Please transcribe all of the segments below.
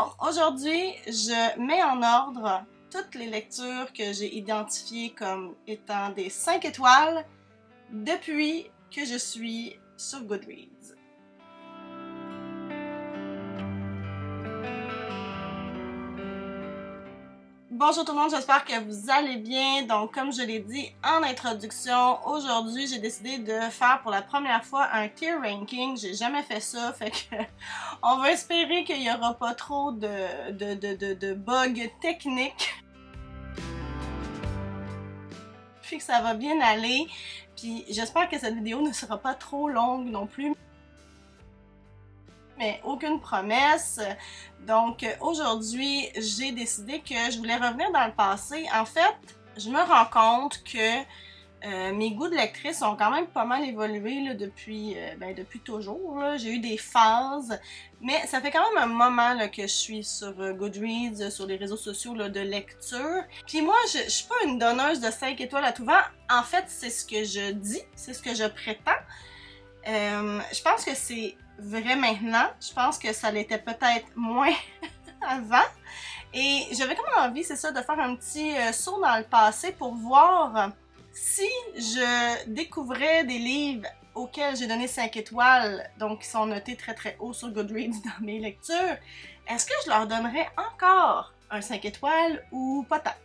Donc, aujourd'hui, je mets en ordre toutes les lectures que j'ai identifiées comme étant des 5 étoiles depuis que je suis sur Goodreads. Bonjour tout le monde, j'espère que vous allez bien. Donc, comme je l'ai dit en introduction, aujourd'hui, j'ai décidé de faire pour la première fois un tier ranking. J'ai jamais fait ça, fait que on va espérer qu'il n'y aura pas trop de bugs techniques. Puis que ça va bien aller. Puis j'espère que cette vidéo ne sera pas trop longue non plus. Mais aucune promesse. Donc aujourd'hui, j'ai décidé que je voulais revenir dans le passé. En fait, je me rends compte que mes goûts de lectrice ont quand même pas mal évolué là, depuis toujours. J'ai eu des phases, mais ça fait quand même un moment là, que je suis sur Goodreads, sur les réseaux sociaux là, de lecture. Puis moi, je suis pas une donneuse de 5 étoiles à tout vent. En fait, c'est ce que je dis, c'est ce que je prétends. Je pense que c'est vrai maintenant. Je pense que ça l'était peut-être moins avant. Et j'avais comme envie, c'est ça, de faire un petit saut dans le passé pour voir si je découvrais des livres auxquels j'ai donné 5 étoiles, donc qui sont notés très très haut sur Goodreads dans mes lectures, est-ce que je leur donnerais encore un 5 étoiles ou pas tant?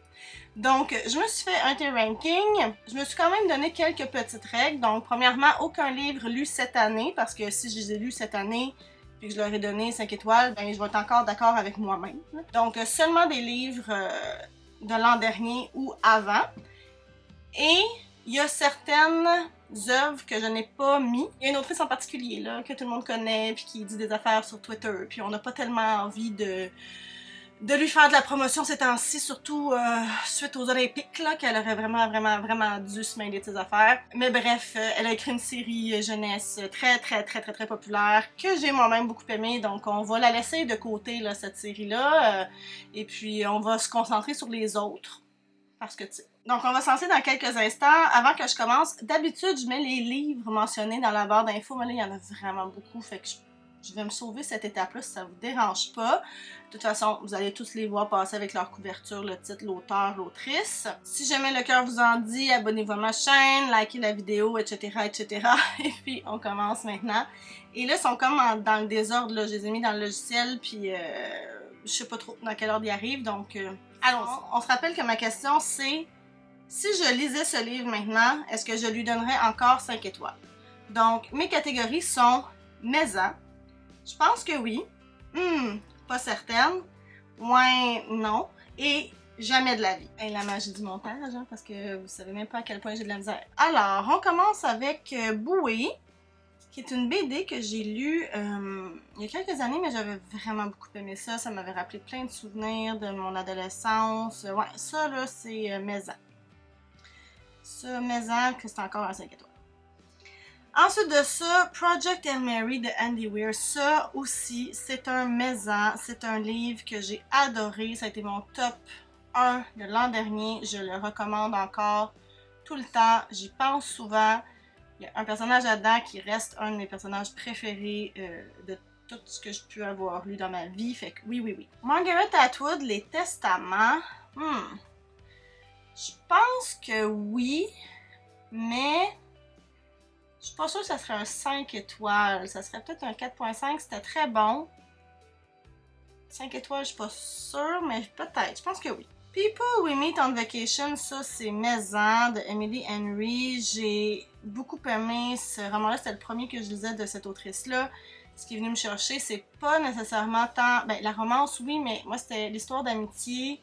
Donc, je me suis fait un tier ranking. Je me suis quand même donné quelques petites règles. Donc, premièrement, aucun livre lu cette année, parce que si je les ai lus cette année, puis que je leur ai donné 5 étoiles, ben je vais être encore d'accord avec moi-même. Donc, seulement des livres de l'an dernier ou avant. Et il y a certaines œuvres que je n'ai pas mis. Il y a une autrice en particulier, là, que tout le monde connaît, puis qui dit des affaires sur Twitter, puis on n'a pas tellement envie de lui faire de la promotion ces temps-ci, surtout suite aux Olympiques, là, qu'elle aurait vraiment dû se mêler de ses affaires. Mais bref, elle a écrit une série jeunesse très populaire, que j'ai moi-même beaucoup aimée, donc on va la laisser de côté, là, cette série-là, et puis on va se concentrer sur les autres, parce que tu sais. Donc on va se lancer dans quelques instants. Avant que je commence, d'habitude, je mets les livres mentionnés dans la barre d'infos, mais là, il y en a vraiment beaucoup, fait que je vais me sauver cette étape-là si ça vous dérange pas. De toute façon, vous allez tous les voir passer avec leur couverture, le titre, l'auteur, l'autrice. Si jamais le cœur vous en dit, abonnez-vous à ma chaîne, likez la vidéo, etc. Et puis, on commence maintenant. Et là, ils sont comme dans le désordre, là. Je les ai mis dans le logiciel, puis je sais pas trop dans quel ordre ils arrivent, donc allons-y. On se rappelle que ma question, c'est si je lisais ce livre maintenant, est-ce que je lui donnerais encore 5 étoiles? Donc, mes catégories sont maison. Je pense que oui. Pas certaine. Ouais, non. Et jamais de la vie. Et la magie du montage, hein, parce que vous savez même pas à quel point j'ai de la misère. Alors, on commence avec Bouée, qui est une BD que j'ai lue il y a quelques années, mais j'avais vraiment beaucoup aimé ça. Ça m'avait rappelé plein de souvenirs de mon adolescence. Ouais, ça là, c'est Maison. Ça, Maison, que c'est encore un 5 étoiles. Ensuite de ça, Project Hail Mary de Andy Weir. Ça aussi, c'est un maison. C'est un livre que j'ai adoré. Ça a été mon top 1 de l'an dernier. Je le recommande encore tout le temps. J'y pense souvent. Il y a un personnage là-dedans qui reste un de mes personnages préférés de tout ce que je peux avoir lu dans ma vie. Fait que oui. Margaret Atwood, Les Testaments. Je pense que oui, mais je suis pas sûre que ça serait un 5 étoiles. Ça serait peut-être un 4.5. C'était très bon. 5 étoiles, je suis pas sûre, mais peut-être. Je pense que oui. People We Meet on Vacation, ça c'est Maison de Emily Henry. J'ai beaucoup aimé ce roman-là. C'était le premier que je lisais de cette autrice-là. Ce qui est venu me chercher, c'est pas nécessairement tant... Ben, la romance, oui, mais moi, c'était l'histoire d'amitié.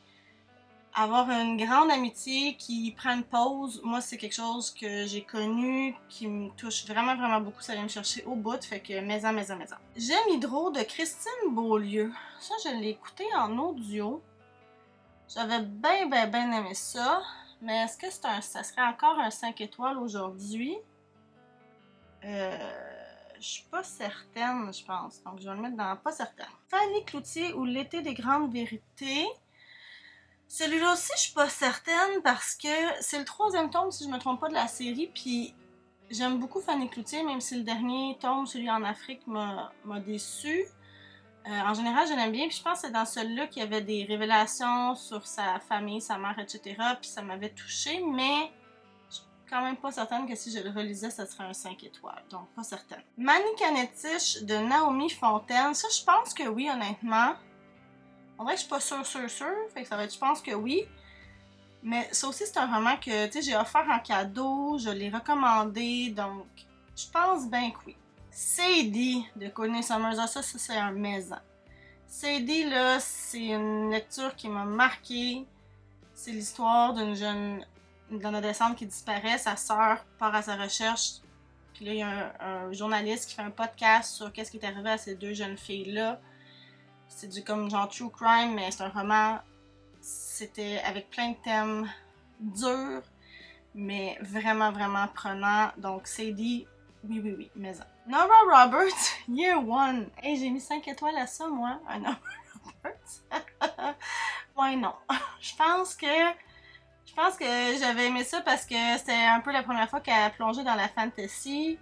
Avoir une grande amitié qui prend une pause, moi c'est quelque chose que j'ai connu, qui me touche vraiment beaucoup, ça vient me chercher au bout, fait que Maison. J'aime Hydro de Christine Beaulieu. Ça, je l'ai écouté en audio. J'avais bien aimé ça, mais est-ce que ça serait encore un 5 étoiles aujourd'hui? Je suis pas certaine, je pense, donc je vais le mettre dans pas certaine. Fanny Cloutier ou L'été des grandes vérités. Celui-là aussi, je suis pas certaine parce que c'est le 3e tome, si je me trompe pas, de la série, puis j'aime beaucoup Fanny Cloutier, même si le dernier tome, celui en Afrique, m'a déçue. En général, je l'aime bien, puis je pense que c'est dans celui-là qu'il y avait des révélations sur sa famille, sa mère, etc. Puis ça m'avait touchée, mais je suis quand même pas certaine que si je le relisais, ça serait un 5 étoiles. Donc, pas certaine. Manicanetish de Naomi Fontaine. Ça, je pense que oui, honnêtement. On dirait que je suis pas sûre. Fait que ça va être, je pense que oui. Mais ça aussi, c'est un roman que, tu sais, j'ai offert en cadeau, je l'ai recommandé, donc je pense bien que oui. Sadie de Courtney Summers, ça c'est un maison. Sadie, là, c'est une lecture qui m'a marquée. C'est l'histoire d'une adolescente qui disparaît, sa sœur part à sa recherche. Puis là, il y a un journaliste qui fait un podcast sur qu'est-ce qui est arrivé à ces deux jeunes filles-là. C'est du comme genre true crime, mais c'est un roman. C'était avec plein de thèmes durs, mais vraiment, vraiment prenant. Donc, Sadie, oui, maison. Nora Roberts, Year One. Hey, j'ai mis 5 étoiles à ça, moi, à Nora Roberts. Ouais, non. Je pense que j'avais aimé ça parce que c'était un peu la première fois qu'elle a plongé dans la fantasy.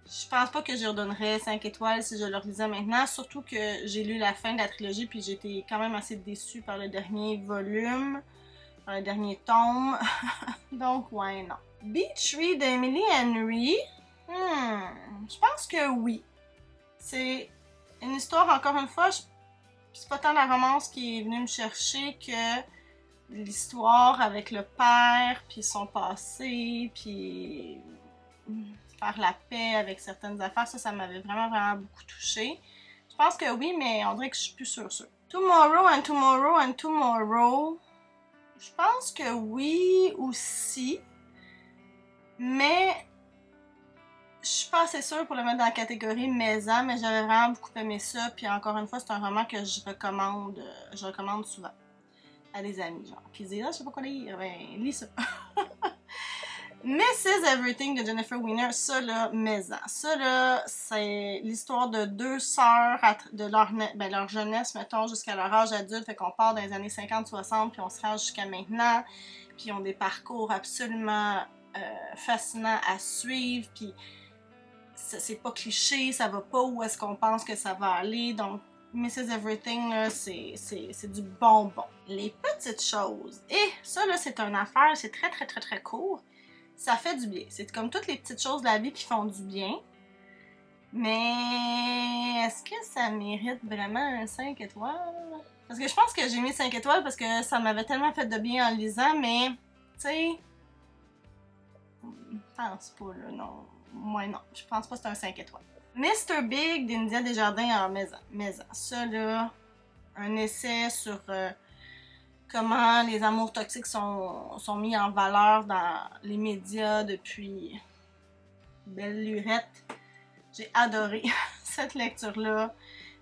Je pense pas que je redonnerais 5 étoiles si je le relisais maintenant, surtout que j'ai lu la fin de la trilogie puis j'étais quand même assez déçue par le dernier volume, par le dernier tome. Donc, ouais, non. Beach Read d'Emily Henry. Je pense que oui. C'est une histoire, encore une fois, c'est pas tant la romance qui est venue me chercher que l'histoire avec le père, puis son passé, puis faire la paix avec certaines affaires, ça m'avait vraiment, vraiment beaucoup touchée. Je pense que oui, mais on dirait que je suis plus sûre. Tomorrow and Tomorrow and Tomorrow, je pense que oui aussi, mais je suis pas assez sûre pour le mettre dans la catégorie maison, mais j'avais vraiment beaucoup aimé ça, puis encore une fois, c'est un roman que je recommande souvent à des amis, genre, qui disent « Ah, je sais pas quoi lire », ben, lis ça. Mrs. Everything de Jennifer Weiner, ça là, maison. Ça là, c'est l'histoire de deux sœurs de leur jeunesse, mettons, jusqu'à leur âge adulte. Fait qu'on part dans les années 50-60, puis on se rend jusqu'à maintenant. Puis ils ont des parcours absolument fascinants à suivre. Puis c'est pas cliché, ça va pas où est-ce qu'on pense que ça va aller. Donc, Mrs. Everything, là, c'est du bonbon. Les petites choses. Et ça là, c'est une affaire, c'est très, très, très, très court. Ça fait du bien. C'est comme toutes les petites choses de la vie qui font du bien. Mais est-ce que ça mérite vraiment un 5 étoiles? Parce que je pense que j'ai mis 5 étoiles parce que ça m'avait tellement fait de bien en le lisant, mais, tu sais, je pense pas, là, non. Moi, non. Je pense pas que c'est un 5 étoiles. Mr. Big d'India Desjardins en maison. Ça, là, un essai sur... comment les amours toxiques sont mis en valeur dans les médias depuis belle lurette. J'ai adoré cette lecture-là.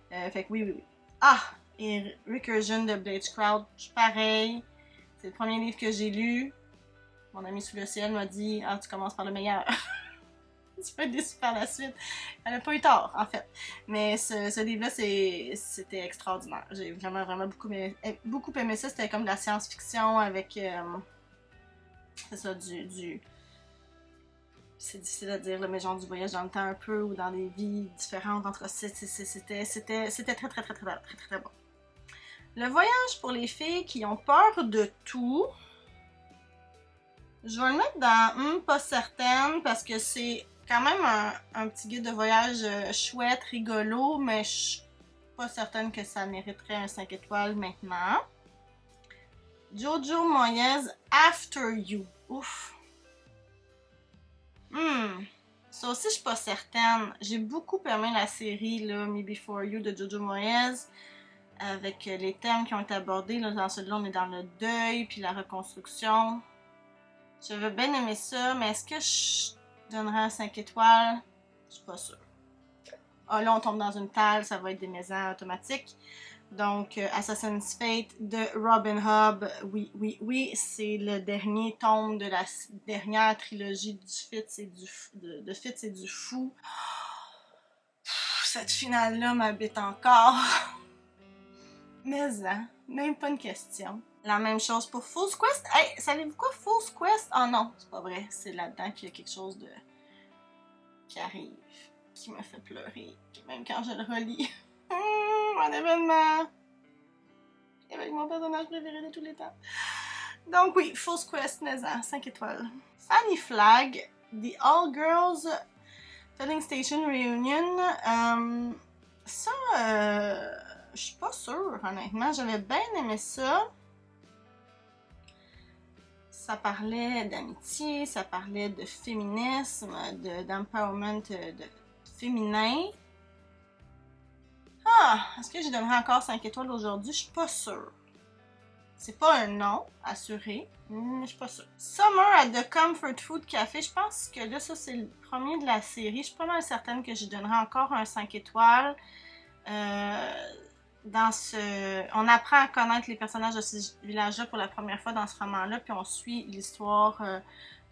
Fait que oui. Ah! Et Recursion de Bleichcraft, pareil. C'est le premier livre que j'ai lu. Mon ami sous le ciel m'a dit « Ah, tu commences par le meilleur. » Tu peux être déçu par la suite. Elle n'a pas eu tort, en fait. Mais ce livre-là, c'était extraordinaire. J'ai vraiment, vraiment beaucoup aimé ça. C'était comme de la science-fiction avec... c'est ça, c'est difficile à dire, là, mais genre du voyage dans le temps un peu, ou dans des vies différentes. En tout cas, c'était très bon. Le voyage pour les filles qui ont peur de tout... Je vais le mettre dans pas certaine, parce que c'est quand même un petit guide de voyage chouette, rigolo, mais je suis pas certaine que ça mériterait un 5 étoiles maintenant. Jojo Moyes, After You. Ouf. Ça aussi, je suis pas certaine. J'ai beaucoup aimé la série là, Me Before You de Jojo Moyes, avec les thèmes qui ont été abordés. Là, dans celui-là, on est dans le deuil puis la reconstruction. J'avais bien aimé ça, mais est-ce que je donnerais un 5 étoiles? Je suis pas sûre. Ah, là, on tombe dans une tale, ça va être des maisons automatiques. Donc, Assassin's Fate de Robin Hobb. Oui, c'est le dernier tome de la dernière trilogie du Fitz de Fitz et du Fou. Cette finale-là m'habite encore. Mais même pas une question. La même chose pour Fool's Quest. Hey, savez-vous quoi, Fool's Quest? Oh non, c'est pas vrai. C'est là-dedans qu'il y a quelque chose qui arrive, qui me fait pleurer, même quand je le relis. comme un événement avec mon personnage préféré de tous les temps. Donc oui, False Quest, 9 ans, 5 étoiles. Fanny Flagg, The All Girls Filling Station Reunion. Ça, je suis pas sûre, honnêtement. J'avais bien aimé ça. Ça parlait d'amitié, ça parlait de féminisme, d'empowerment féminin. Ah, est-ce que je donnerais encore 5 étoiles aujourd'hui? Je suis pas sûre. C'est pas un non, assuré, mais je suis pas sûre. Summer at the Comfort Food Café, je pense que là, ça c'est le premier de la série. Je suis pas mal certaine que je donnerais encore un 5 étoiles. On apprend à connaître les personnages de ce village-là pour la première fois dans ce roman-là, puis on suit l'histoire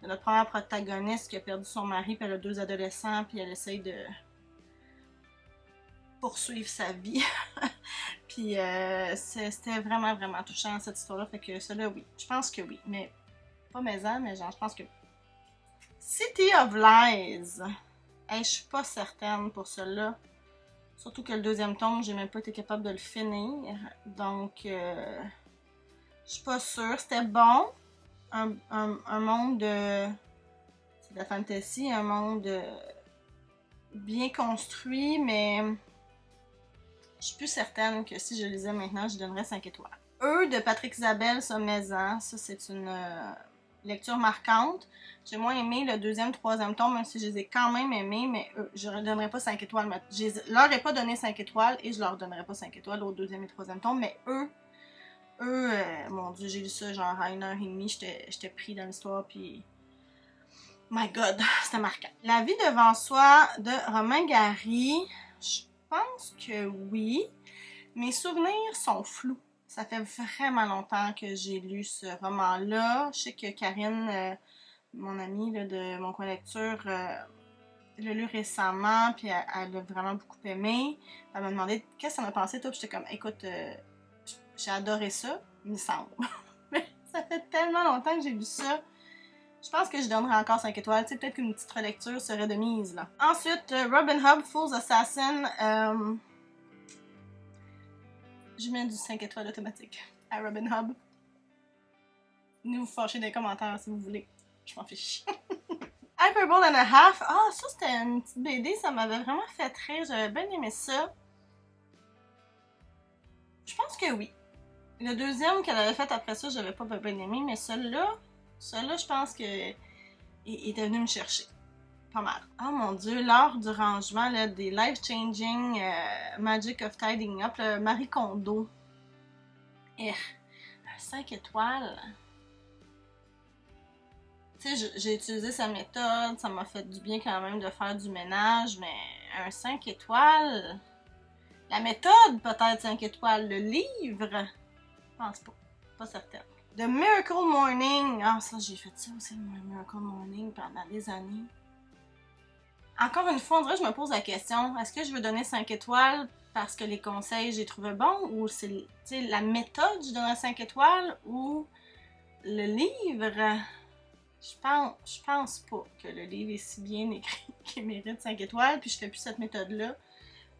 de notre première protagoniste qui a perdu son mari, puis elle a 2 adolescents, puis elle essaye de poursuivre sa vie. Puis c'était vraiment, vraiment touchant cette histoire-là, fait que cela, oui. Je pense que oui, mais pas maison, mais genre, je pense que oui. City of Lies. Hey, je suis pas certaine pour cela. Surtout que le 2e tome, j'ai même pas été capable de le finir. Donc, je suis pas sûre. C'était bon. Un monde de... C'est de la fantasy, un monde bien construit, mais je suis plus certaine que si je le lisais maintenant, je donnerais 5 étoiles. Eux, de Patrick Zabel, ça, Maison, ça c'est une lecture marquante. J'ai moins aimé le 2e, 3e tome, même si je les ai quand même aimés, mais je ne donnerais pas 5 étoiles. Je leur ai pas donné 5 étoiles et je leur donnerais pas 5 étoiles au 2e et 3e tome, mais eux, mon Dieu, j'ai lu ça genre à 1h30, j'étais pris dans l'histoire, puis my God, c'était marquant. La vie devant soi de Romain Gary, je pense que oui. Mes souvenirs sont flous. Ça fait vraiment longtemps que j'ai lu ce roman-là. Je sais que Karine, mon amie là, de mon coin lecture, l'a lu récemment, puis elle l'a vraiment beaucoup aimé. Elle m'a demandé qu'est-ce que t'en as pensé, toi, puis j'étais comme, écoute, j'ai adoré ça, il me semble. Mais ça fait tellement longtemps que j'ai lu ça. Je pense que je donnerais encore 5 étoiles. Tu sais, peut-être qu'une petite relecture serait de mise, là. Ensuite, Robin Hood, Fool's Assassin. Je mets du 5 étoiles automatique à Robin Hood. Venez vous fâcher dans les commentaires si vous voulez. Je m'en fiche. Hyperbole and a Half. Ah, ça c'était une petite BD, ça m'avait vraiment fait rire. J'avais bien aimé ça. Je pense que oui. Le 2e qu'elle avait fait après ça, j'avais pas bien aimé, mais celui-là, je pense que il était venu me chercher. Pas mal. Oh mon Dieu, l'art du rangement, là, des life-changing Magic of Tidying Up, là, Marie Kondo. 5 étoiles. Tu sais, j'ai utilisé sa méthode, ça m'a fait du bien quand même de faire du ménage, mais un 5 étoiles. La méthode, peut-être 5 étoiles. Le livre, je pense pas. Pas certaine. The Miracle Morning. Ah, ça, j'ai fait ça aussi, le Miracle Morning, pendant des années. Encore une fois, on dirait que je me pose la question, est-ce que je veux donner 5 étoiles parce que les conseils, j'ai trouvé bons, ou c'est la méthode, je donnerais 5 étoiles, ou le livre? Je pense pas que le livre est si bien écrit qu'il mérite 5 étoiles, puis je fais plus cette méthode-là.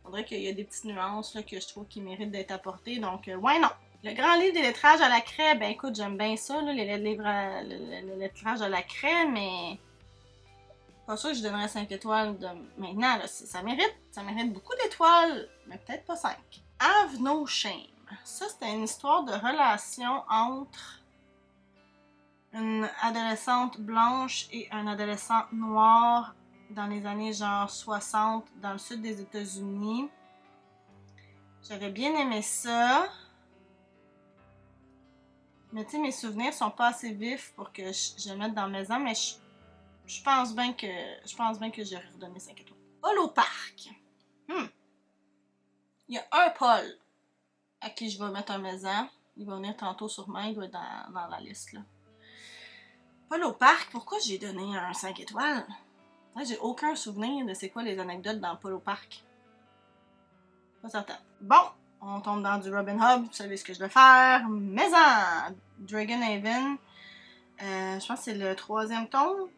On dirait qu'il y a des petites nuances là, que je trouve qui méritent d'être apportées, donc ouais, non. Le grand livre des lettrages à la craie, ben écoute, j'aime bien ça, là, le lettrage à la craie, mais pas sûr que je donnerais 5 étoiles de maintenant, là, ça mérite beaucoup d'étoiles, mais peut-être pas 5. Have No Shame. Ça, c'était une histoire de relation entre une adolescente blanche et un adolescent noir dans les années genre 60 dans le sud des États-Unis. J'avais bien aimé ça. Mais tu sais, mes souvenirs sont pas assez vifs pour que je le mette dans la maison, mais je pense bien que j'aurais redonné 5 étoiles. Paul au parc. Il y a un Paul à qui je vais mettre un maison. Il va venir tantôt sûrement, il doit être dans la liste là. Paul au parc, pourquoi j'ai donné un 5 étoiles? J'ai aucun souvenir de c'est quoi les anecdotes dans Paul au parc. Pas certain. Bon, on tombe dans du Robin Hood, vous savez ce que je vais faire. Maison! Dragonhaven. Je pense que c'est le 3e tome.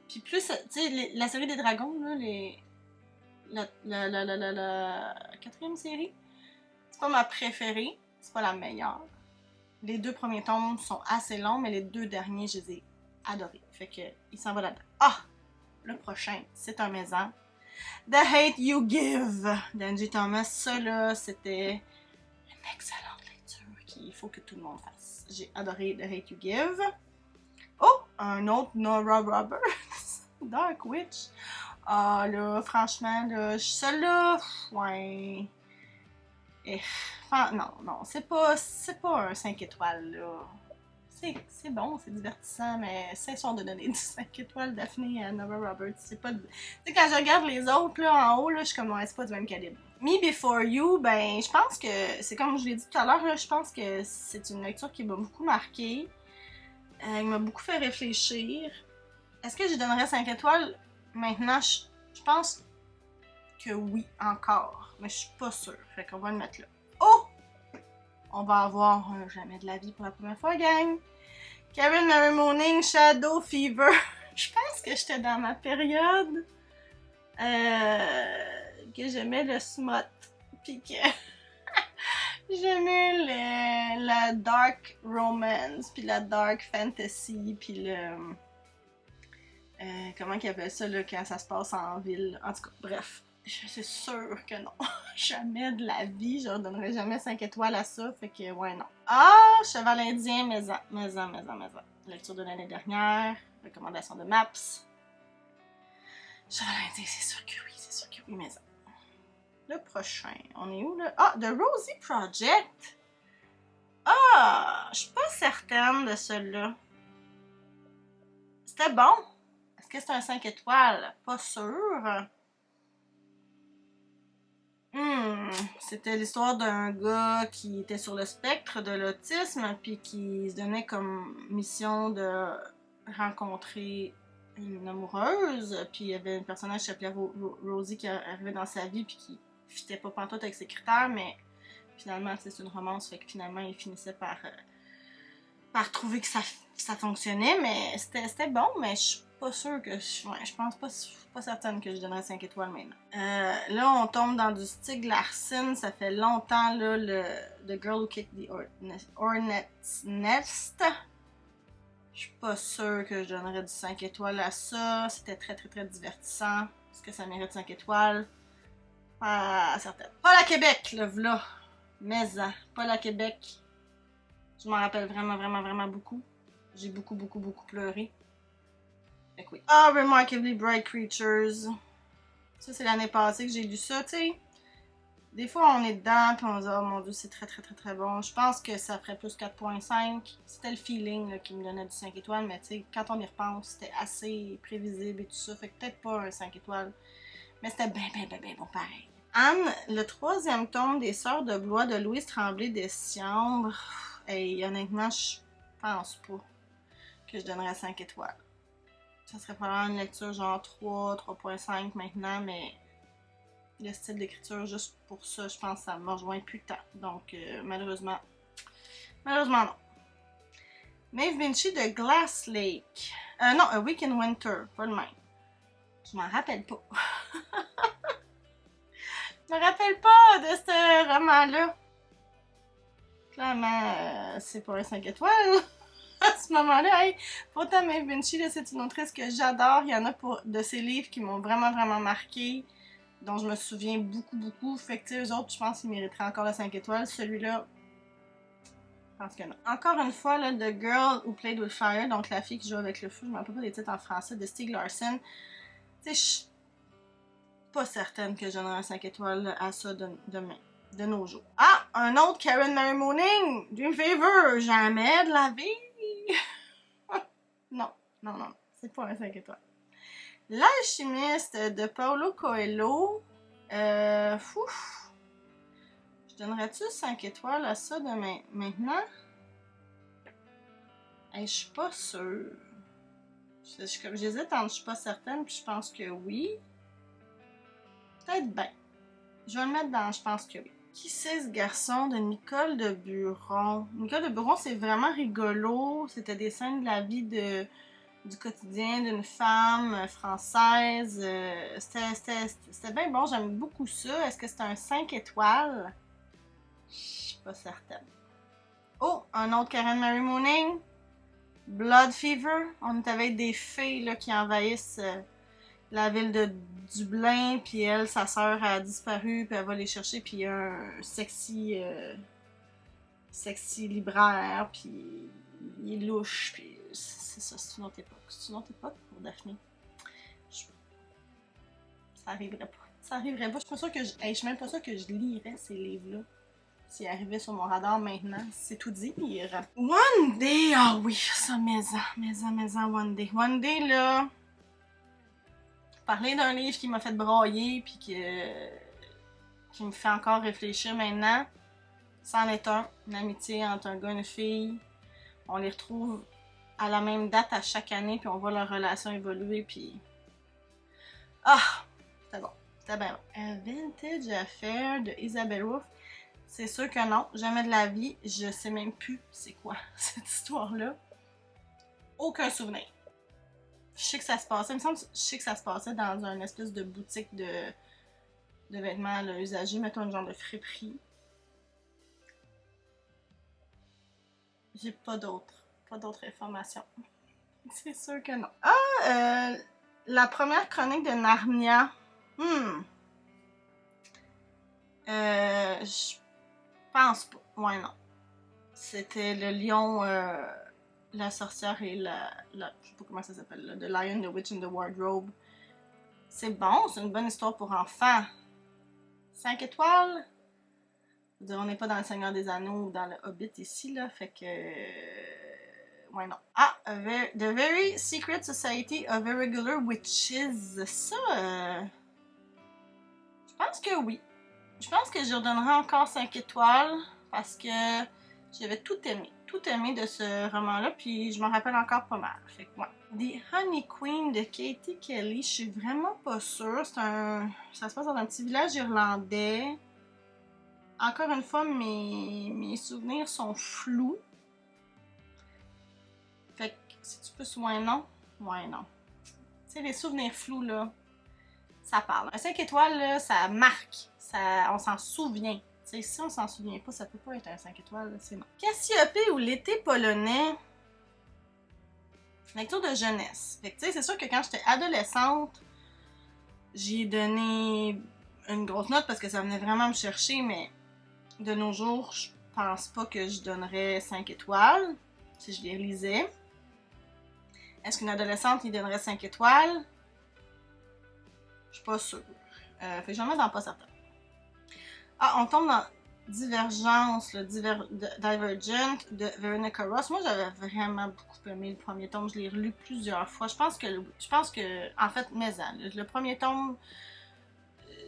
Puis plus, tu sais, la série des dragons, là, la 4e série. C'est pas ma préférée, c'est pas la meilleure. Les 2 premiers tomes sont assez longs, mais les 2 derniers, je les ai adorés. Fait que, il s'en va là-dedans. Ah! Le prochain, c'est un maison. The Hate You Give d'Angie Thomas. Ça, là, c'était une excellente lecture qu'il faut que tout le monde fasse. J'ai adoré The Hate You Give. Oh! Un autre Nora Roberts. Dark Witch. Ah, là, franchement, là, celle-là, ouais. Non, c'est pas un 5 étoiles, là. C'est bon, c'est divertissant, mais cessons de donner du 5 étoiles Daphné à Nora Roberts. C'est pas. Tu sais, quand je regarde les autres, là, en haut, là, je suis comme, ouais, c'est pas du même calibre. Me Before You, ben, je pense que, c'est comme je l'ai dit tout à l'heure, là, je pense que c'est une lecture qui m'a beaucoup marquée. Il m'a beaucoup fait réfléchir. Est-ce que je donnerais 5 étoiles? Maintenant, je pense que oui, encore. Mais je suis pas sûre. Fait qu'on va le mettre là. Oh! On va avoir un Jamais de la vie pour la première fois, gang. Karen Mary Morning, Shadow Fever. Je pense que j'étais dans ma période que j'aimais le smut. Puis que j'aimais la dark romance, puis la dark fantasy, puis le... comment qu'ils appellent ça là, quand ça se passe en ville. En tout cas, bref. C'est sûr que non. Jamais de la vie. Je leur donnerais jamais 5 étoiles à ça. Fait que, ouais, non. Ah! Cheval indien, maison. Lecture de l'année dernière. Recommandation de Maps. Cheval indien, c'est sûr que oui, maison. Le prochain. On est où, là? Ah! The Rosie Project! Ah! Je suis pas certaine de celui-là. C'était bon. Est-ce que c'est un 5 étoiles? Pas sûr. C'était l'histoire d'un gars qui était sur le spectre de l'autisme, puis qui se donnait comme mission de rencontrer une amoureuse, puis il y avait un personnage qui s'appelait Rosie qui arrivait dans sa vie, puis qui fitait pas pantoute avec ses critères, mais finalement, c'est une romance, fait que finalement, il finissait par trouver que ça fonctionnait, mais c'était bon, mais je suis pas sûre que... je pense pas... Je suis pas certaine que je donnerais 5 étoiles maintenant. Là, on tombe dans du Stieg Larsson. Ça fait longtemps, là, The Girl Who Kicked the Hornet's Nest. Je suis pas sûre que je donnerais du 5 étoiles à ça. C'était très, très, très divertissant. Est-ce que ça mérite 5 étoiles? Pas certaine. Paul à Québec, le v'là. Mais, Paul à Québec. Je m'en rappelle vraiment, vraiment, vraiment beaucoup. J'ai beaucoup, beaucoup, beaucoup pleuré. Fait que oui. Ah, Remarkably Bright Creatures. Ça, c'est l'année passée que j'ai lu ça, tu sais. Des fois, on est dedans, puis on se dit, oh mon dieu, c'est très, très, très, très bon. Je pense que ça ferait plus 4.5. C'était le feeling là, qui me donnait du 5 étoiles, mais tu sais, quand on y repense, c'était assez prévisible et tout ça. Fait que peut-être pas un 5 étoiles. Mais c'était bien, bien, bien, bien bon pareil. Anne, le 3e tome des Sœurs de Blois de Louise Tremblay Desciambre. Et honnêtement, je pense pas que je donnerais 5 étoiles. Ça serait probablement une lecture genre 3, 3.5 maintenant, mais le style d'écriture, juste pour ça, je pense que ça me rejoint plus tant. Donc, malheureusement non. Maeve Binchy de Glass Lake. Non, A Week in Winter, pas le même. Je m'en rappelle pas. Je me rappelle pas de ce roman-là. Clairement, c'est pas un 5 étoiles. À ce moment-là, hey, pourtant Maeve Binchy, c'est une autrice que j'adore. Il y en a de ses livres qui m'ont vraiment, vraiment marqué, dont je me souviens beaucoup, beaucoup. Fait que, tu sais, eux autres, je pense qu'ils mériteraient encore le 5 étoiles. Celui-là, je pense que non. Encore une fois, là, The Girl Who Played with Fire, donc la fille qui joue avec le feu, je me rappelle pas des titres en français, de Stieg Larsson. Tu sais, je suis pas certaine que je donnerais un 5 étoiles à ça de nos jours. Ah! Un autre Karen Mary Morning! Dream Fever! Jamais de la vie! Non, c'est pas un 5 étoiles. L'Alchimiste de Paulo Coelho. Je donnerais-tu 5 étoiles à ça de maintenant? Hey, je suis pas sûre. J'hésite entre je suis pas certaine, puis je pense que oui. Peut-être bien. Je vais le mettre dans je pense que oui. Qui c'est ce garçon de Nicole de Buron? Nicole de Buron, c'est vraiment rigolo. C'était des scènes de la vie du quotidien d'une femme française. C'était bien bon, j'aime beaucoup ça. Est-ce que c'est un 5 étoiles? Je suis pas certaine. Oh, un autre Karen Mary Mooning. Blood Fever. On est avec des fées là, qui envahissent la ville de Dublin. Puis elle, sa sœur, a disparu. Puis elle va les chercher. Puis il y a un sexy libraire. Puis il est louche. Puis c'est ça, c'est une autre époque. C'est une autre époque pour Daphné. Ça arriverait pas. Ça arriverait pas. Je suis pas sûre que je suis même pas sûre que je lirais ces livres-là. S'il arrivait sur mon radar maintenant, c'est tout dire. One Day, ah oui, ça, maison, One Day. One Day, là, parler d'un livre qui m'a fait brailler, puis qui me fait encore réfléchir maintenant, c'en est un. Une amitié entre un gars et une fille. On les retrouve à la même date à chaque année, puis on voit leur relation évoluer, puis... Ah! C'était bon. C'était bien bon. A Vintage Affair de Isabelle Wolf. C'est sûr que non, jamais de la vie. Je sais même plus c'est quoi cette histoire-là. Aucun souvenir. Je sais que ça se passait, il me semble que je sais que ça se passait dans une espèce de boutique de vêtements là, usagés, mettons un genre de friperie. J'ai pas d'autres informations. C'est sûr que non. Ah, la première chronique de Narnia. Je pense pas. Ouais, non. C'était le lion, la sorcière et la je sais pas comment ça s'appelle là. The Lion, the Witch and the Wardrobe. C'est bon, c'est une bonne histoire pour enfants. 5 étoiles. Je veux dire, on n'est pas dans le Seigneur des Anneaux ou dans le Hobbit ici, là. Fait que... ouais, non. Ah, The Very Secret Society of Irregular Witches. Ça, je pense que oui. Je pense que je redonnerai encore 5 étoiles parce que j'avais tout aimé de ce roman-là, puis je m'en rappelle encore pas mal. Fait que, ouais. The Honey Queen de Katie Kelly, je suis vraiment pas sûre. Ça se passe dans un petit village irlandais. Encore une fois, mes souvenirs sont flous. Fait que, c'est-tu plus ou non? Ouais, non. Tu sais, les souvenirs flous, là, ça parle. Un 5 étoiles, là, ça marque. On s'en souvient. T'sais, si on s'en souvient pas, ça peut pas être un 5 étoiles, là, c'est non. Cassiopée ou l'été polonais. Lecture de jeunesse. Fait que, tu sais, c'est sûr que quand j'étais adolescente, j'ai donné une grosse note parce que ça venait vraiment me chercher, mais de nos jours, je pense pas que je donnerais 5 étoiles si je les relisais. Est-ce qu'une adolescente y donnerait 5 étoiles? Je suis pas sûre. Fait que j'en mets dans pas certain. Ah, on tombe dans Divergence, le Divergent de Veronica Ross. Moi, j'avais vraiment beaucoup aimé le premier tome. Je l'ai relu plusieurs fois. Je pense que en fait, le premier tome,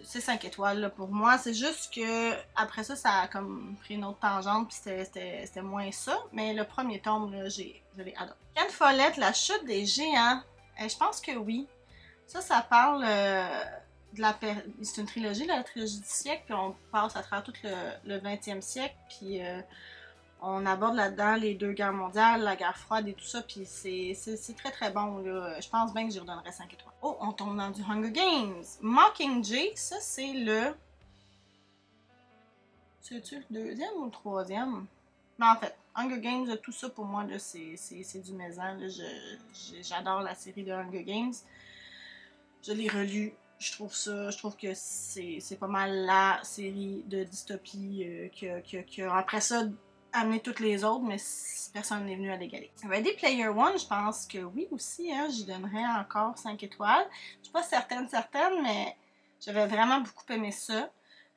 c'est 5 étoiles là, pour moi. C'est juste que après ça, ça a comme pris une autre tangente, puis c'était moins ça. Mais le premier tome, là, je l'ai adoré. Ken Follett, La chute des géants. Je pense que oui. Ça parle c'est une trilogie, la trilogie du siècle, puis on passe à travers tout le 20e siècle, puis on aborde là-dedans les 2 guerres mondiales, la guerre froide et tout ça, puis c'est très très bon, là. Je pense bien que j'y redonnerais 5 étoiles. Oh, on tombe dans du Hunger Games. Mockingjay, ça c'est le... C'est-tu le 2e ou le 3e? Mais en fait, Hunger Games, tout ça pour moi, là, c'est du maison. J'adore la série de Hunger Games. Je l'ai relu. Je trouve que c'est pas mal la série de dystopie qui a après ça amené toutes les autres, mais personne n'est venu à l'égaler. Ready Player One, je pense que oui aussi, hein, j'y donnerais encore 5 étoiles. Je suis pas certaine, mais j'avais vraiment beaucoup aimé ça.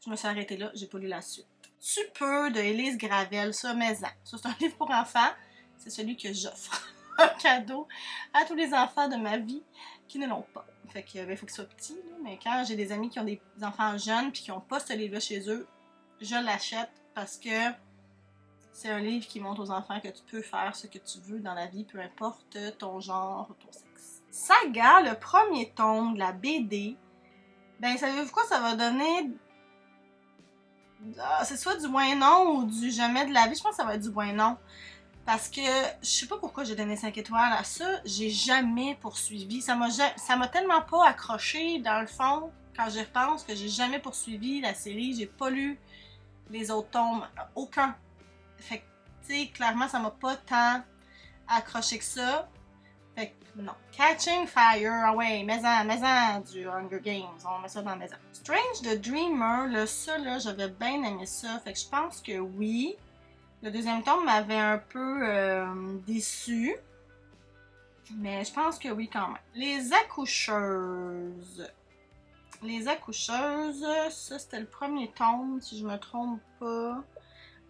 Je me suis arrêtée là, j'ai pas lu la suite. Tu peux de Élise Gravel, ça, maison. Ça, c'est un livre pour enfants. C'est celui que j'offre en cadeau à tous les enfants de ma vie qui ne l'ont pas. Fait que, il faut qu'ils soient petits, là. Mais quand j'ai des amis qui ont des enfants jeunes puis qui n'ont pas ce livre-là chez eux, je l'achète parce que c'est un livre qui montre aux enfants que tu peux faire ce que tu veux dans la vie, peu importe ton genre, ton sexe. Saga, le premier tome de la BD, ben savez-vous quoi, ça va donner... c'est soit du moins non ou du jamais de la vie. Je pense que ça va être du moins non. Parce que je sais pas pourquoi j'ai donné 5 étoiles à ça. J'ai jamais poursuivi. Ça m'a tellement pas accroché dans le fond, quand j'y repense, que j'ai jamais poursuivi la série. J'ai pas lu Les autres tomes, aucun. Fait que, tu sais, clairement, ça m'a pas tant accroché que ça. Fait que, non. Catching Fire, ah ouais, maison du Hunger Games, on met ça dans la maison. Strange the Dreamer, là, ça, là, j'avais bien aimé ça. Fait que je pense que oui. Le deuxième tome m'avait un peu déçu. Mais je pense que oui, quand même. Les accoucheuses. Les accoucheuses, ça c'était le premier tome, si je me trompe pas.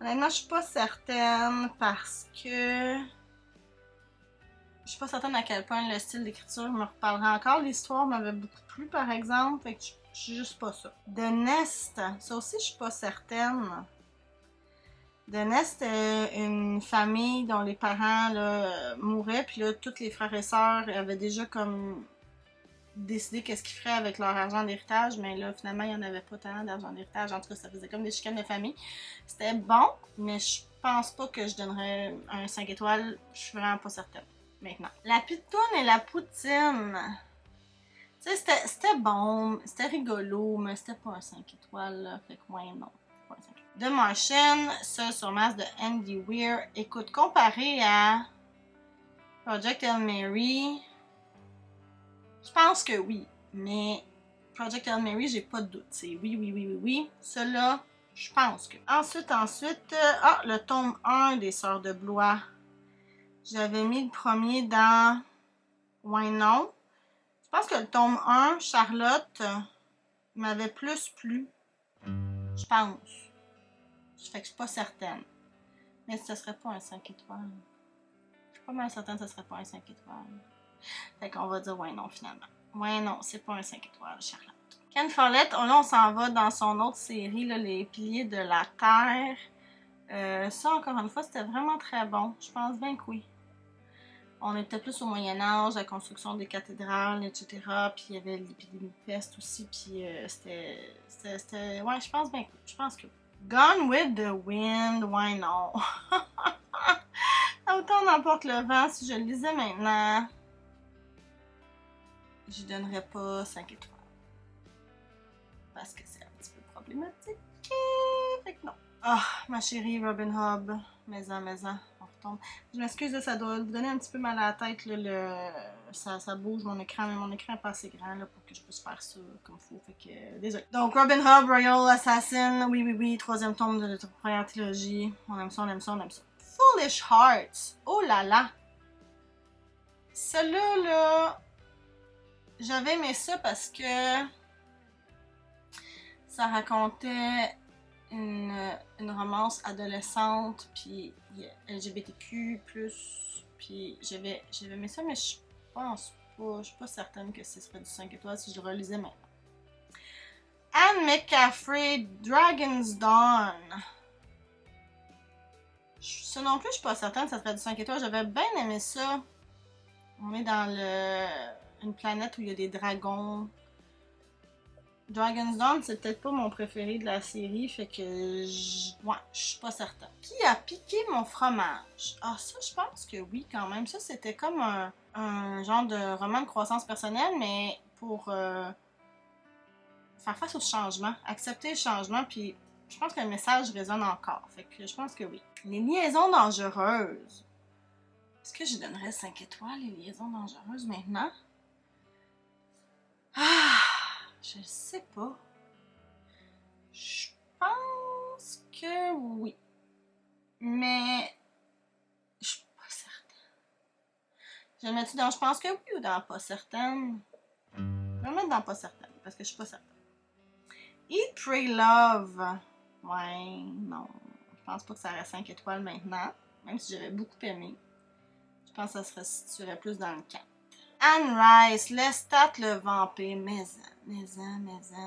Honnêtement, je suis pas certaine parce que... Je suis pas certaine à quel point le style d'écriture me reparlera encore. L'histoire m'avait beaucoup plu, par exemple, fait que je suis juste pas ça. The Nest, ça aussi je suis pas certaine. The Nest, c'était une famille dont les parents là, mouraient, puis là, tous les frères et sœurs avaient déjà comme décider qu'est-ce qu'ils feraient avec leur argent d'héritage, mais là, finalement, il n'y en avait pas tant d'argent d'héritage. En tout cas, ça faisait comme des chicanes de famille. C'était bon, mais je pense pas que je donnerais un 5 étoiles. Je suis vraiment pas certaine, maintenant. La pitoune et la poutine. Tu sais, c'était bon, c'était rigolo, mais c'était pas un 5 étoiles, là. Fait que, ouais, non. Pas un 5 étoiles. The Martian, ça, sur masse de Andy Weir. Écoute, comparé à Project Hail Mary... Je pense que oui, mais Project Hail Mary, j'ai pas de doute. C'est oui. Celui-là, je pense que. Ensuite, le tome 1 des Sœurs de Blois. J'avais mis le premier dans Ouais, non. Je pense que le tome 1, Charlotte, m'avait plus plu. Je pense. Fait que je suis pas certaine. Mais ce serait pas un 5 étoiles. Je suis pas mal certaine que ce serait pas un 5 étoiles. Fait qu'on va dire ouais, non, finalement. Ouais, non, c'est pas un 5 étoiles, Charlotte. Ken Follett, là, on s'en va dans son autre série, là, Les Piliers de la Terre. Ça, encore une fois, c'était vraiment très bon. Je pense bien que oui. On était plus au Moyen-Âge, la construction des cathédrales, etc. Puis il y avait l'épidémie de peste aussi. Puis c'était... Ouais, je pense bien que oui. Je pense que oui. Gone with the Wind, ouais, non. Autant n'emporte le vent, si je le lisais maintenant... Je donnerais pas 5 étoiles. Parce que c'est un petit peu problématique. Fait que non. Ah, ma chérie Robin Hood. Maison, on retombe. Je m'excuse, ça doit vous donner un petit peu mal à la tête. Là, ça bouge mon écran, mais mon écran est pas assez grand là, pour que je puisse faire ça comme il faut. Fait que, désolé. Donc, Robin Hood, Royal Assassin. Oui. Troisième tome de la première trilogie. On aime ça. Foolish Hearts. Oh là là. Celui-là, là... J'avais aimé ça parce que ça racontait une romance adolescente, puis LGBTQ+, puis j'avais aimé ça, mais je pense pas, je suis pas certaine que ce serait du 5 étoiles si je le relisais maintenant. Anne McCaffrey, Dragon's Dawn. Ça non plus, je suis pas certaine que ça serait du 5 étoiles, j'avais bien aimé ça. On est dans une planète où il y a des dragons. Dragon's Dawn, c'est peut-être pas mon préféré de la série, fait que je suis pas certaine. Qui a piqué mon fromage? Ah, ça, je pense que oui, quand même. Ça, c'était comme un genre de roman de croissance personnelle, mais pour faire face au changement, accepter le changement, puis je pense que le message résonne encore. Fait que je pense que oui. Les liaisons dangereuses. Est-ce que je donnerais 5 étoiles, les liaisons dangereuses, maintenant? Ah, je sais pas. Je pense que oui. Mais je suis pas certaine. Je vais le mettre dans je pense que oui ou dans pas certaine? Je vais le mettre dans pas certaine parce que je suis pas certaine. Eat, Pray, Love. Ouais, non. Je pense pas que ça reste 5 étoiles maintenant. Même si j'avais beaucoup aimé. Je pense que ça se situerait plus dans le 4. Anne Rice, Lestat le vampire, maison.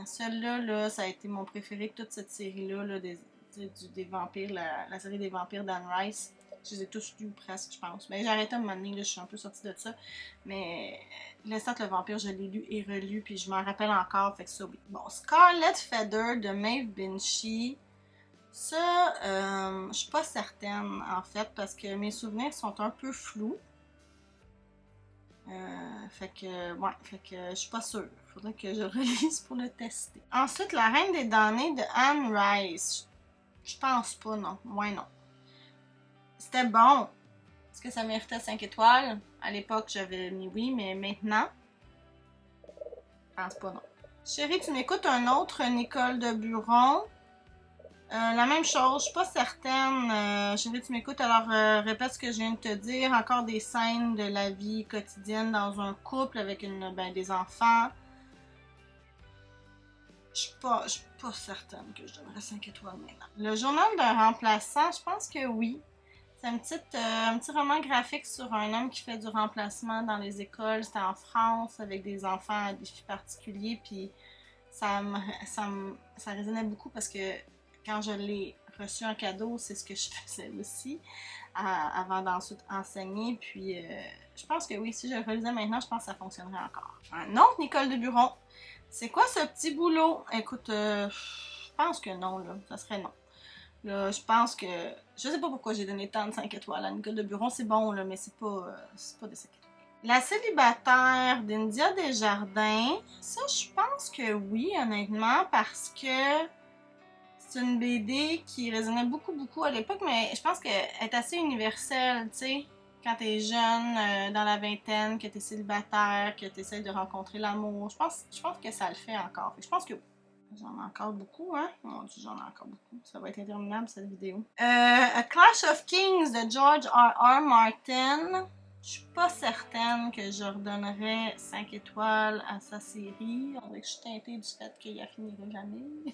Celui-là, là, ça a été mon préféré de toute cette série-là, là, des vampires, la série des vampires d'Anne Rice. Je les ai tous lus presque, je pense. Mais j'ai arrêté à un moment donné, là, je suis un peu sortie de ça. Mais Lestat le vampire, je l'ai lu et relu, puis je m'en rappelle encore, fait que ça, oui. Bon, Scarlet Feather de Maeve Binchy. Ça, je suis pas certaine, en fait, parce que mes souvenirs sont un peu flous. Fait que je suis pas sûre. Faudrait que je relise pour le tester. Ensuite, La Reine des damnés de Anne Rice. Je pense pas, non. Moi, non. C'était bon. Est-ce que ça méritait 5 étoiles? À l'époque, j'avais mis oui, mais maintenant, je pense pas, non. Chérie, tu m'écoutes un autre Nicole de Buron. La même chose, je suis pas certaine. Chérie, tu m'écoutes, alors répète ce que je viens de te dire. Encore des scènes de la vie quotidienne dans un couple avec des enfants. Je suis pas certaine que je donnerais 5 étoiles maintenant. Le journal d'un remplaçant, je pense que oui. C'est un petit roman graphique sur un homme qui fait du remplacement dans les écoles. C'était en France avec des enfants à défis particuliers. Puis ça résonnait beaucoup parce que quand je l'ai reçu en cadeau, c'est ce que je faisais aussi avant d'ensuite enseigner. Puis je pense que oui, si je le relisais maintenant, je pense que ça fonctionnerait encore. Un autre Nicole de Buron. C'est quoi ce petit boulot? Écoute, je pense que non, là. Ça serait non. Là, je pense que... Je sais pas pourquoi j'ai donné tant de 5 étoiles à Nicole de Buron. C'est bon, là, mais c'est pas des 5 étoiles. La célibataire d'India Desjardins. Ça, je pense que oui, honnêtement, parce que c'est une BD qui résonnait beaucoup à l'époque, mais je pense qu'elle est assez universelle, tu sais. Quand t'es jeune, dans la vingtaine, que t'es célibataire, que t'essaies de rencontrer l'amour, je pense que ça le fait encore. Je pense que j'en ai encore beaucoup, hein? Mon Dieu, j'en ai encore beaucoup. Ça va être interminable, cette vidéo. A Clash of Kings de George R.R. Martin. Je suis pas certaine que je redonnerais 5 étoiles à sa série. On dirait que je suis teintée du fait qu'il a finirait jamais.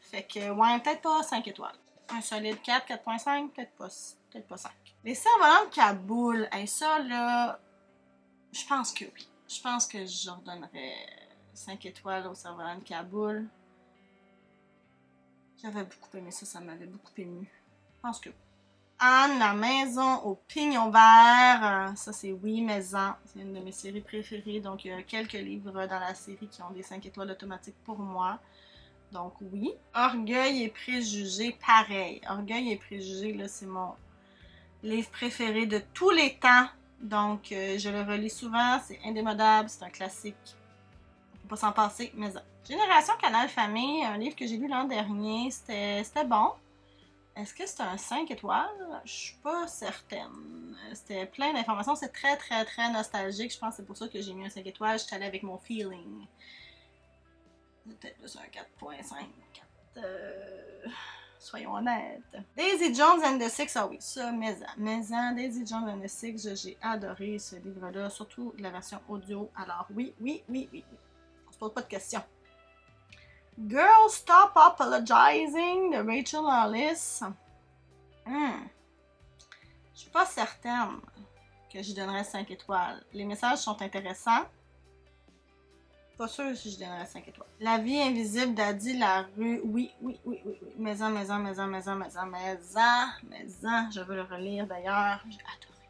Fait que, ouais, peut-être pas 5 étoiles. Un solide 4, 4.5, peut-être pas 5. Les cerfs-volants de Kaboul, hey, ça, là, je pense que oui. Je pense que je redonnerais 5 étoiles aux cerfs-volants de Kaboul. J'avais beaucoup aimé ça, ça m'avait beaucoup ému. Je pense que oui. Anne, la maison au pignon vert. Ça, c'est oui, maison. C'est une de mes séries préférées. Donc, il y a quelques livres dans la série qui ont des 5 étoiles automatiques pour moi. Donc, oui. Orgueil et préjugés, pareil. Orgueil et préjugés, là, c'est mon livre préféré de tous les temps. Donc, je le relis souvent. C'est indémodable. C'est un classique. On peut pas s'en passer, mais ça. Génération Canal Famille, un livre que j'ai lu l'an dernier. C'était bon. Est-ce que c'est un 5 étoiles? Je suis pas certaine. C'était plein d'informations. C'est très nostalgique. Je pense que c'est pour ça que j'ai mis un 5 étoiles. Je suis allée avec mon feeling. C'est peut-être plus un 4.5. Soyons honnêtes. Daisy Jones and the Six. Ah oui, ça, Maison. Daisy Jones and the Six. J'ai adoré ce livre-là. Surtout la version audio. Alors oui. On se pose pas de questions. Girl, Stop Apologizing de Rachel Hollis. Je suis pas certaine que je donnerais 5 étoiles. Les messages sont intéressants. Pas sûr si je donnerais 5 étoiles. La vie invisible d'Adi Larue. Oui. Maison. Je veux le relire d'ailleurs. J'ai adoré.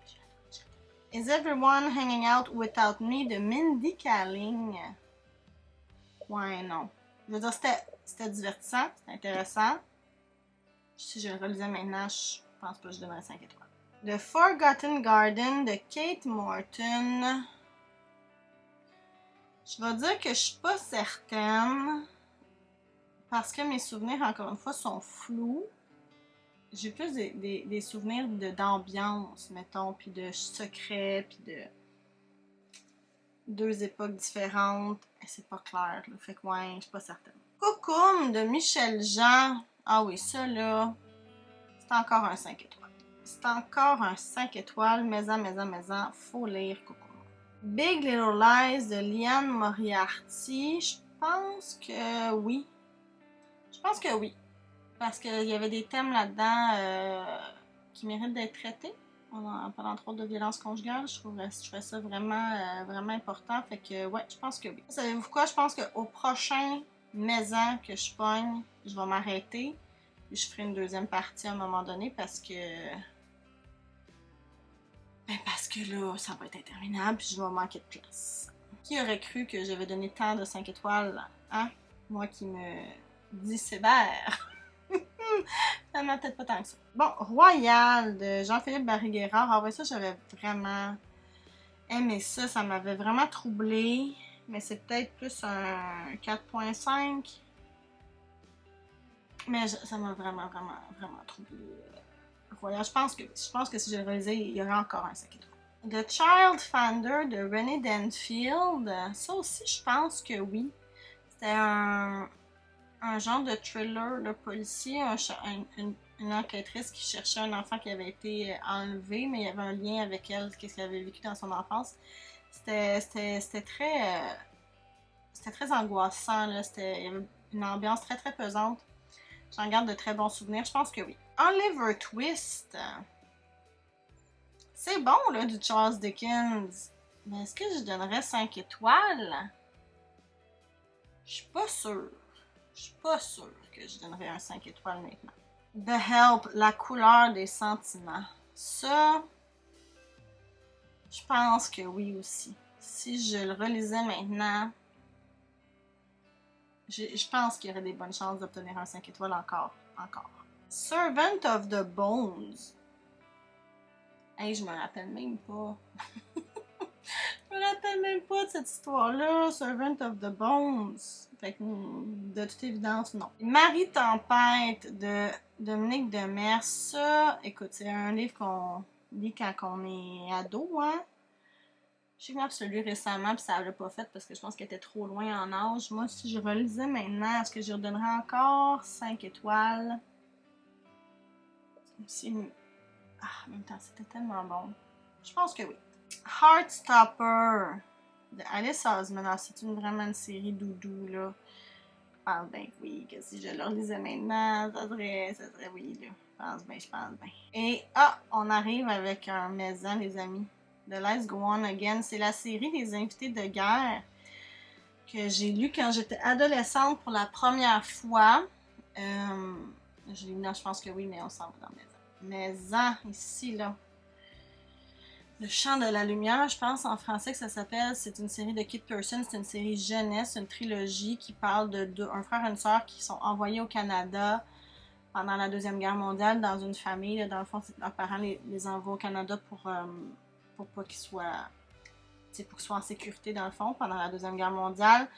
Is Everyone Hanging Out Without Me de Mindy Kaling. Ouais, non. Je veux dire, c'était divertissant, c'était intéressant. Si je le relisais maintenant, je pense pas que je donnerais 5 étoiles. The Forgotten Garden de Kate Morton. Je vais dire que je suis pas certaine. Parce que mes souvenirs, encore une fois, sont flous. J'ai plus des souvenirs d'ambiance, mettons, puis de secrets, puis de deux époques différentes. Et c'est pas clair, là. Fait que ouais, je suis pas certaine. Coucoum de Michel Jean. Ah oui, ça là, c'est encore un 5 étoiles. C'est encore un 5 étoiles. Maison. Faut lire Coucoum. Big Little Lies de Liane Moriarty. Je pense que oui. Parce qu'il y avait des thèmes là-dedans qui méritent d'être traités. Pendant entre autres de violence conjugale, je trouvais ça vraiment important. Fait que ouais, je pense que oui. Savez-vous quoi? Je pense qu'au prochain maison que je pogne, je vais m'arrêter. Puis je ferai une deuxième partie à un moment donné parce que là, ça va être interminable puis je vais manquer de place. Qui aurait cru que j'avais donné tant de 5 étoiles, hein? Moi qui me dis sévère. Finalement, peut-être pas tant que ça. Bon, Royal de Jean-Philippe Barry-Guerrard. Ah ouais, ça, j'avais vraiment aimé ça. Ça m'avait vraiment troublé. Mais c'est peut-être plus un 4.5. Mais ça m'a vraiment, vraiment, vraiment troublé. Je pense que si je le relisais, il y aurait encore un 5 étoiles. The Child Finder de Renée Denfield, ça aussi, je pense que oui. C'était un genre de thriller de policier, une enquêtrice qui cherchait un enfant qui avait été enlevé, mais il y avait un lien avec elle, qu'est-ce qu'elle avait vécu dans son enfance. C'était très angoissant, là. Il y avait une ambiance très très pesante. J'en garde de très bons souvenirs, je pense que oui. Oliver Twist. C'est bon, là, du Charles Dickens. Mais est-ce que je donnerais 5 étoiles? Je suis pas sûre. Je suis pas sûre que je donnerais un 5 étoiles maintenant. The Help, la couleur des sentiments. Ça, je pense que oui aussi. Si je le relisais maintenant, je pense qu'il y aurait des bonnes chances d'obtenir un 5 étoiles encore. Servant of the Bones. Hey, je me rappelle même pas. Je me rappelle même pas de cette histoire-là. Servant of the Bones. Fait que, de toute évidence, non. Marie Tempête de Dominique Demers. Ça, écoute, c'est un livre qu'on lit quand on est ado, hein. Je sais que moi, je l'ai lu récemment, puis ça l'a pas fait parce que je pense qu'elle était trop loin en âge. Moi, si je relisais maintenant, est-ce que je redonnerais encore 5 étoiles? En même temps, c'était tellement bon. Je pense que oui. Heartstopper de Alice Osman. C'est vraiment une série doudou, là. Je pense bien que oui, que si je le relisais maintenant, ça serait oui, là. Je pense bien. Et, on arrive avec un maison, les amis. The Let's Go On Again. C'est la série des invités de guerre que j'ai lu quand j'étais adolescente pour la première fois. Je pense que oui, mais on s'en va dans Maison, ici, là. Le Chant de la Lumière, je pense en français que ça s'appelle. C'est une série de Kit Person, c'est une série jeunesse, une trilogie qui parle un frère et une sœur qui sont envoyés au Canada pendant la Deuxième Guerre mondiale dans une famille. Là, dans le fond, leurs parents les envoient au Canada pour pas qu'ils soient en sécurité dans le fond pendant la Deuxième Guerre mondiale.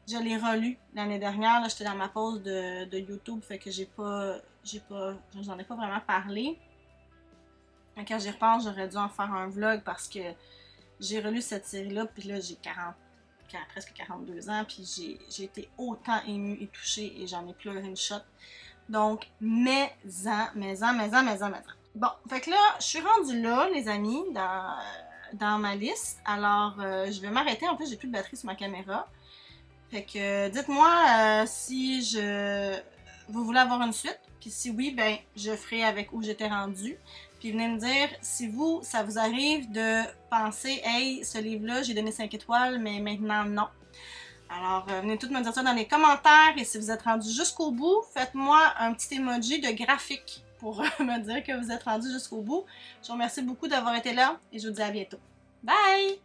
Je l'ai relu l'année dernière, là, j'étais dans ma pause de YouTube, fait que j'en ai pas vraiment parlé. Et quand j'y repense, j'aurais dû en faire un vlog parce que j'ai relu cette série-là, puis là j'ai presque 42 ans, puis j'ai été autant émue et touchée et j'en ai pleuré une shot. Donc, maison. Bon, fait que là, je suis rendue là, les amis, dans ma liste. Alors, je vais m'arrêter. En plus, j'ai plus de batterie sur ma caméra. Fait que, dites-moi si vous voulez avoir une suite. Puis si oui, ben, je ferai avec où j'étais rendue. Puis venez me dire si ça vous arrive de penser, hey, ce livre-là, j'ai donné 5 étoiles, mais maintenant, non. Alors, venez toutes me dire ça dans les commentaires. Et si vous êtes rendu jusqu'au bout, faites-moi un petit emoji de graphique pour me dire que vous êtes rendu jusqu'au bout. Je vous remercie beaucoup d'avoir été là et je vous dis à bientôt. Bye!